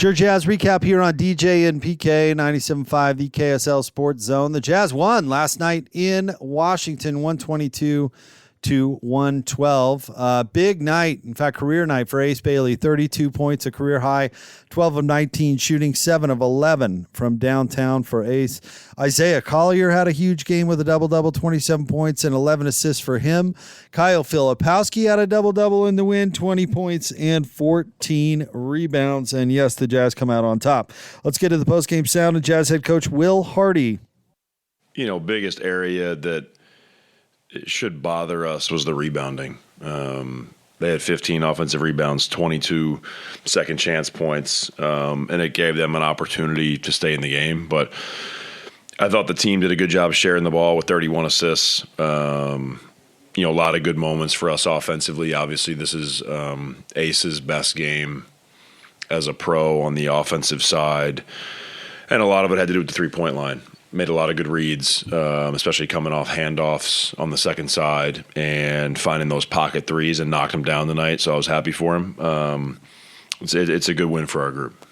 Your Jazz recap here on DJ and PK 97.5, the KSL Sports Zone. The Jazz won last night in Washington, 122-112. Big night, in fact, career night for Ace Bailey. 32 points, a career high, 12 of 19 shooting, 7 of 11 from downtown for Ace. Isaiah Collier had a huge game with a double-double, 27 points and 11 assists for him. Kyle Filipowski had a double-double in the win, 20 points and 14 rebounds. And yes, the Jazz come out on top. Let's get to the postgame sound of Jazz head coach Will Hardy. Biggest area that it should bother us was the rebounding. They had 15 offensive rebounds, 22 second chance points, and it gave them an opportunity to stay in the game. But I thought the team did a good job sharing the ball with 31 assists. A lot of good moments for us offensively. Obviously, this is Ace's best game as a pro on the offensive side, and a lot of it had to do with the three-point line. Made a lot of good reads, especially coming off handoffs on the second side and finding those pocket threes and knocked them down tonight. So I was happy for him. It's a good win for our group.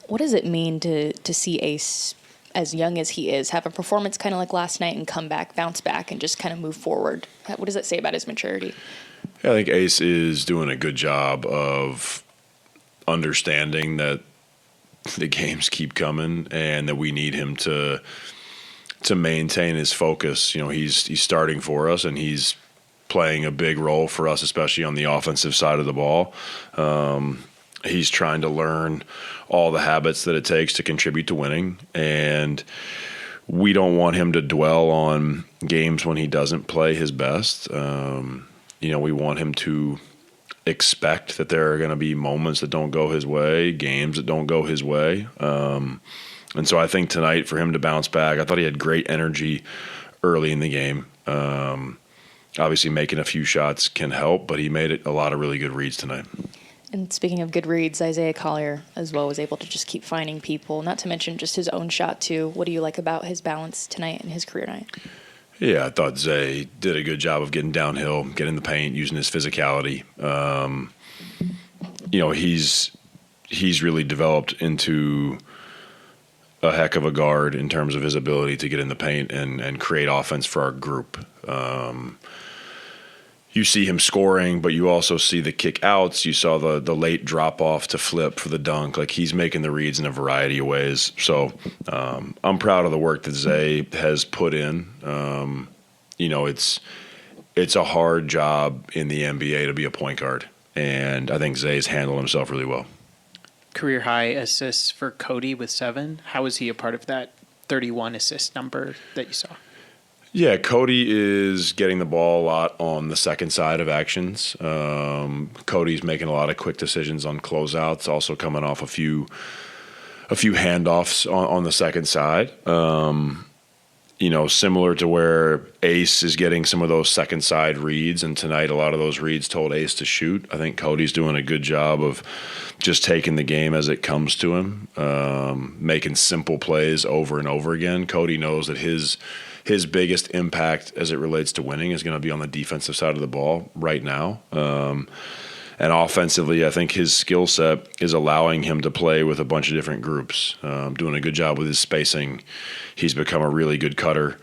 What does it mean to see Ace, as young as he is, have a performance kind of like last night and come back, bounce back, and just kind of move forward? What does that say about his maturity? Yeah, I think Ace is doing a good job of understanding that the games keep coming and that we need him to maintain his focus. He's starting for us and he's playing a big role for us, especially on the offensive side of the ball. He's trying to learn all the habits that it takes to contribute to winning, and we don't want him to dwell on games when he doesn't play his best. We want him to expect that there are going to be moments that don't go his way, games that don't go his way. And so I think tonight for him to bounce back, I thought he had great energy early in the game. Obviously making a few shots can help, but he made a lot of really good reads tonight. And speaking of good reads, Isaiah Collier as well was able to just keep finding people, not to mention just his own shot too. What do you like about his balance tonight and his career night? Yeah, I thought Zay did a good job of getting downhill, getting in the paint, using his physicality. He's really developed into a heck of a guard in terms of his ability to get in the paint and create offense for our group. You see him scoring, but you also see the kick outs. You saw the late drop off to flip for the dunk. Like, he's making the reads in a variety of ways. So I'm proud of the work that Zay has put in. It's a hard job in the NBA to be a point guard, and I think Zay's handled himself really well. Career high assists for Cody with 7. How is he a part of that 31 assist number that you saw? Yeah, Cody is getting the ball a lot on the second side of actions. Cody's making a lot of quick decisions on closeouts, also coming off a few handoffs on the second side. Similar to where Ace is getting some of those second side reads, and tonight a lot of those reads told Ace to shoot. I think Cody's doing a good job of just taking the game as it comes to him, making simple plays over and over again. Cody knows that his biggest impact as it relates to winning is going to be on the defensive side of the ball right now. And offensively, I think his skill set is allowing him to play with a bunch of different groups, doing a good job with his spacing. He's become a really good cutter,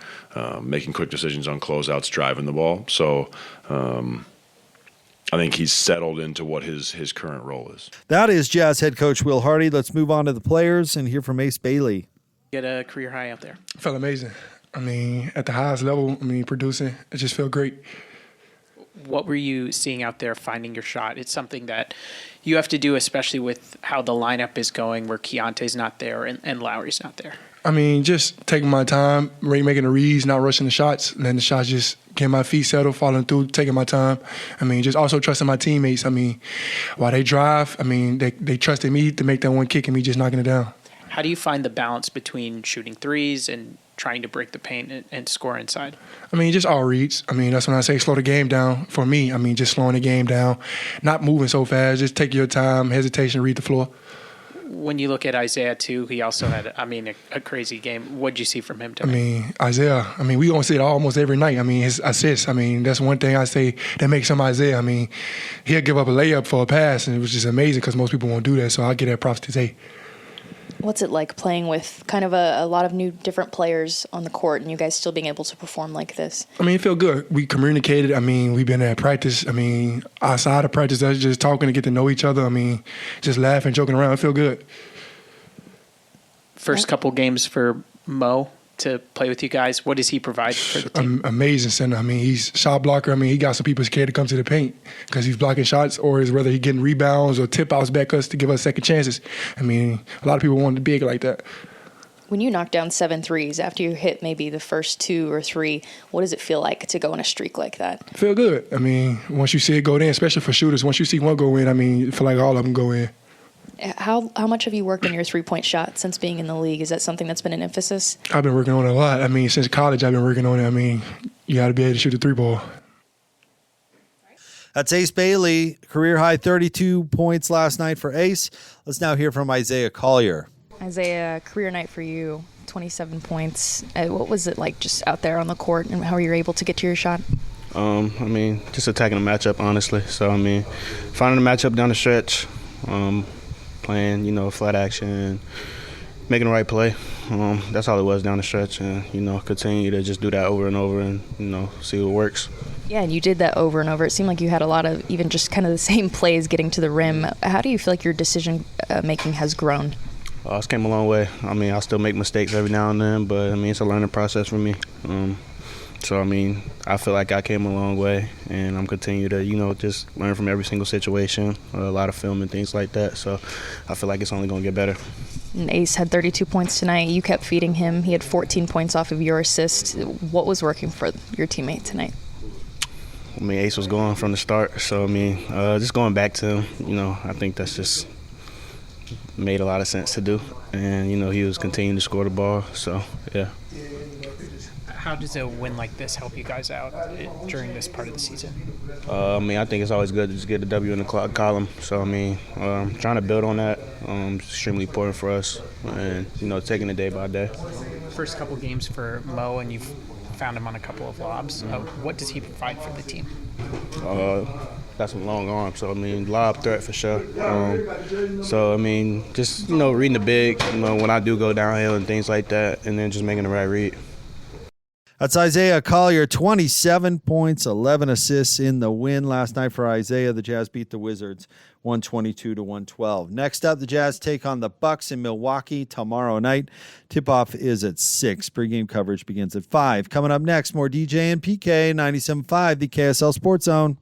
making quick decisions on closeouts, driving the ball. So I think he's settled into what his current role is. That is Jazz head coach Will Hardy. Let's move on to the players and hear from Ace Bailey. Get a career high out there. Felt amazing. At the highest level, producing, it just felt great. What were you seeing out there finding your shot? It's something that you have to do, especially with how the lineup is going, where Keontae's not there and Lowry's not there. Just taking my time, making the reads, not rushing the shots, and then the shots just getting my feet settled, falling through, taking my time. Just also trusting my teammates. While they drive, they trusted me to make that one kick and me just knocking it down. How do you find the balance between shooting threes and trying to break the paint and score inside? Just all reads. That's when I say slow the game down for me. Just slowing the game down, not moving so fast, just take your time, hesitation, read the floor. When you look at Isaiah, too, he also had, a crazy game. What did you see from him tonight? Isaiah, we don't see it almost every night. His assists, that's one thing I say that makes him Isaiah. He'll give up a layup for a pass, and it was just amazing because most people won't do that, so I'll give that props to Zay. What's it like playing with kind of a lot of new different players on the court and you guys still being able to perform like this? I mean, it felt good. We communicated. I mean, we've been at practice. I mean, outside of practice, that's just talking to get to know each other. I mean, just laughing, joking around. It felt good. First couple games for Mo to play with you guys. What does he provide for the team? Amazing center. I mean, he's shot blocker. I mean, he got some people scared to come to the paint because he's blocking shots, or is whether he getting rebounds or tip outs back us to give us second chances. I mean, a lot of people want to be big like that. When you knock down 7 threes after you hit maybe the first 2 or 3, what does it feel like to go on a streak like that? Feel good. I mean, once you see it go in, especially for shooters, once you see one go in, I mean, you feel like all of them go in. How much have you worked on your 3-point shot since being in the league? Is that something that's been an emphasis? I've been working on it a lot. I mean, since college, I've been working on it. I mean, you got to be able to shoot the 3-ball. That's Ace Bailey, career high 32 points last night for Ace. Let's now hear from Isaiah Collier. Isaiah, career night for you, 27 points. What was it like just out there on the court and how you were able to get to your shot? I mean, just attacking the matchup, honestly. So, I mean, finding the matchup down the stretch, playing, flat action, making the right play. That's all it was down the stretch. And, continue to just do that over and over and, see what works. Yeah, and you did that over and over. It seemed like you had a lot of even just kind of the same plays getting to the rim. How do you feel like your decision making has grown? It's came a long way. I mean, I still make mistakes every now and then, but, I mean, it's a learning process for me. So, I mean, I feel like I came a long way, and I'm continuing to, just learn from every single situation, a lot of film and things like that. So I feel like it's only going to get better. And Ace had 32 points tonight. You kept feeding him. He had 14 points off of your assist. What was working for your teammate tonight? I mean, Ace was going from the start. So, I mean, just going back to him, I think that's just made a lot of sense to do. And, he was continuing to score the ball. So, yeah. How does a win like this help you guys out during this part of the season? I mean, I think it's always good to just get the W in the column. So, I mean, trying to build on that is extremely important for us and, taking it day by day. First couple games for Mo, and you've found him on a couple of lobs. What does he provide for the team? Got some long arms, so, I mean, lob threat for sure. So, I mean, just, reading the big, when I do go downhill and things like that, and then just making the right read. That's Isaiah Collier, 27 points, 11 assists in the win last night for Isaiah. The Jazz beat the Wizards 122-112. Next up, the Jazz take on the Bucks in Milwaukee tomorrow night. Tip-off is at 6. Pre-game coverage begins at 5. Coming up next, more DJ and PK, 97.5, the KSL Sports Zone.